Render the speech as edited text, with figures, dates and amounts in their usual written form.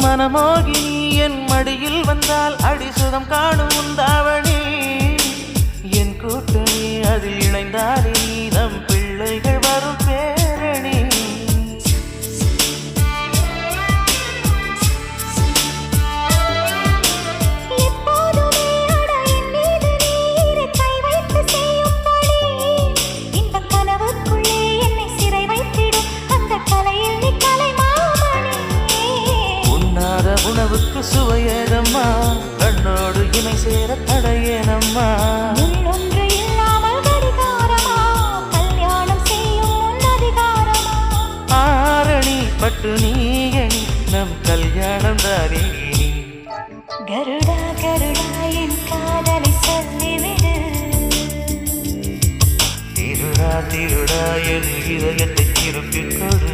மனமோகினி என் மடியில் வந்தால் அடிசுதம் காணும் உந்தாவணி என் கூட்டணி அதில் இணைந்தாலே நம் பிள்ளைகள் வரும் பேரணி உணவுக்கு சுவையேதம்மா கண்ணோடு இணை சேர தடையேனம்மா ஒன்று இல்லாமல் கடிகாரமா கல்யாணம் செய்யும் அதிகாரமா ஆரணி பட்டு நீயணி நம் கல்யாணம் தானே கருடா கருடா என் காதலை சொல்லிவிடு திருடா திருடா என் இதயத்தை திருப்பிக் கொடு